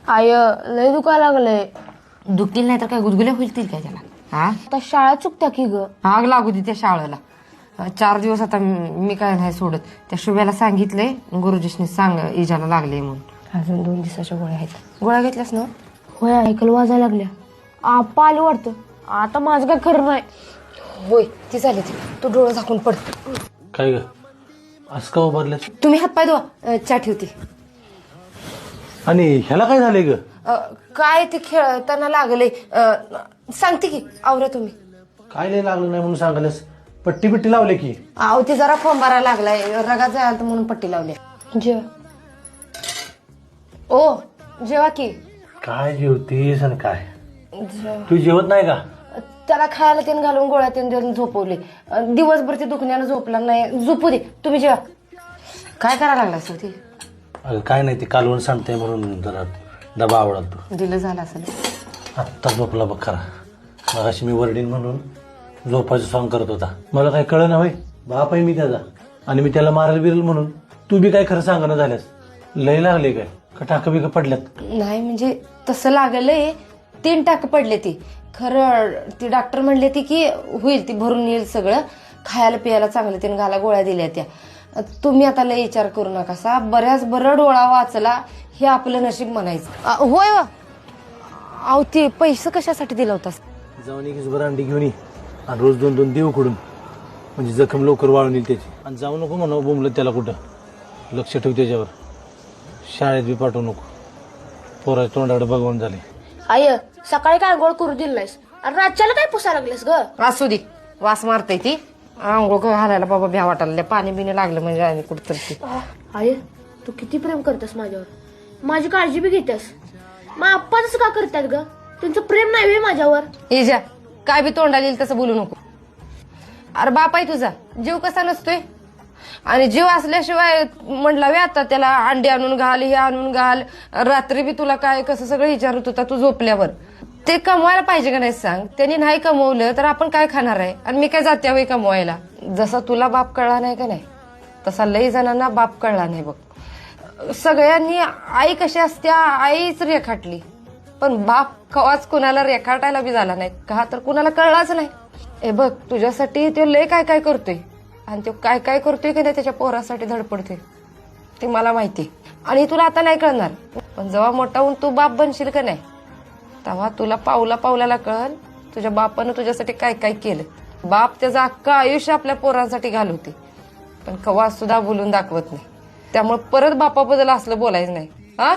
I लय दुखायला लागलंय. दुखतील नाही तर काय गुदगुल्या होईल काय त्याला? हा आता शाळा चुकत्या की ग. आग लागू दे त्या शाळेला. 4 दिवस आता मी काय नाही सोडत. त्या शुभ्याला सांगितलंय गुरुजीशनी सांग इजाला लागले म्हणून. अजून 2 दिवसाच्या गोळ्या आहेत. गोळ्या घेतल्यास ना? होय ऐकल वाजायला लागल्या. आपा आली वाटतं. आता माझं काय खरं नाही. होय ती झाली ती. तू डोळं झाकून पड. काय ग असं का उभारल्यास? तुम्ही हातपाय धुवा, चहा ठेवते. आणि ह्याला काय झालंय ग? काय ते खेळताना लागले. सांगते की आवरा तुम्ही. काय लय लागलं नाही म्हणून सांगायलास? पट्टी बिट्टी लावले की? आव ते जरा फोंबारा लागलाय, रगात जायला म्हणून पट्टी लावली. जेव. ओ जेवा की. काय जेवतीस आणि काय तू जेवत नाही का? त्याला खायला तेन घालून गोळ्या तेन देऊन झोपवले. दिवसभर ते दुखण्यानं झोपला नाही. झोपू दे तुम्ही जेवा. काय करायला लागला सर ते? अगं काय नाही, ते कालवण सांगते म्हणून जरा डबा आवडतो. दिलं झालं असेल. आत्ता झोपला बघ खरा. मगाशी मी वरडीन म्हणून झोपायचं सॉंग करत होता. मला काय कळलं ना होय, बाप आहे मी त्याचा आणि मी त्याला मारायला बिरल म्हणून तू बी काय खरं सांगणं झाल्यास? लय लागले काय का टाकं बिकं पडल्यात? नाही म्हणजे तसं लागलंय. 3 टाक पडले ती. खरं ती डॉक्टर म्हणले ती की होईल, ती भरून येईल सगळं. खायला पियाला चांगलं त्यानं घाला गोळ्या दिल्या त्या. तुम्ही आता लय विचार करू नका. बऱ्याच बरं डोळा वाचला हे आपलं नशीब म्हणायचं. होय वा. अहो ते पैसे कशासाठी दिला होतास? जाऊन एक हिसभर अंडी घेऊन ये आणि रोज 2-2 देव खुडून, म्हणजे जखम लवकर वाळून येईल त्याची. आणि जाऊ नको म्हणा बोंबलत त्याला कुठं. लक्ष ठेव त्याच्यावर. शाळेत बी पाठवू नको. पोराच्या तोंडाकडे बघवून झाले. आय सकाळी काय आंघोळ करू दिली नाहीस आणि रातच्याला काय पुसा लागलेस ग? असू दे, वास मारताय ती. आंघोळ घालायला बाबा भ्या वाटायला. पाणी बिणी लागलं म्हणजे आणि कुठतरी. आय तू किती प्रेम करतेस माझ्यावर, माझी काळजी बी घेतेस. मग आप्पा तसं का करतात ग? त्यांचं प्रेम नाही वे माझ्यावर. इजा काय बी तोंडाला येईल तसं बोलू नको. अरे बाप आहे तुझा, जीव कसा नसतोय? आणि जीव असल्याशिवाय म्हटला वे आता त्याला अंडी आणून घाल, हे आणून घाल. रात्री बी तुला काय कसं सगळं विचारत होता तू झोपल्यावर. ते कमवायला पाहिजे का नाही सांग? त्यांनी नाही कमवलं तर आपण काय खाणार आहे? आणि मी काय जाते हवी कमवायला? जसा तुला बाप कळला नाही का नाही, तसा लई जणांना बाप कळला नाही बघ. सगळ्यांनी आई कशी असत्या आईच रेखाटली, पण बाप कवाच कुणाला रेखाटायला बी झाला नाही का, तर कुणाला कळलाच नाही. हे बघ तुझ्यासाठी तो लय काय काय करतोय. आणि तो काय काय करतोय की नाही त्याच्या पोरासाठी धडपडतोय ते मला माहिती. आणि तुला आता नाही कळणार, पण जेव्हा मोठा होऊन तू बाप बनशील का नाही तेव्हा तुला पावला पावलाला कळल तुझ्या बापानं तुझ्यासाठी काय काय केलं. बाप त्याचं अख्खं आयुष्य आपल्या पोरांसाठी घालवते, पण कवा सुद्धा बोलून दाखवत नाही. त्यामुळे परत बापाबद्दल असलं बोलायचं नाही. हा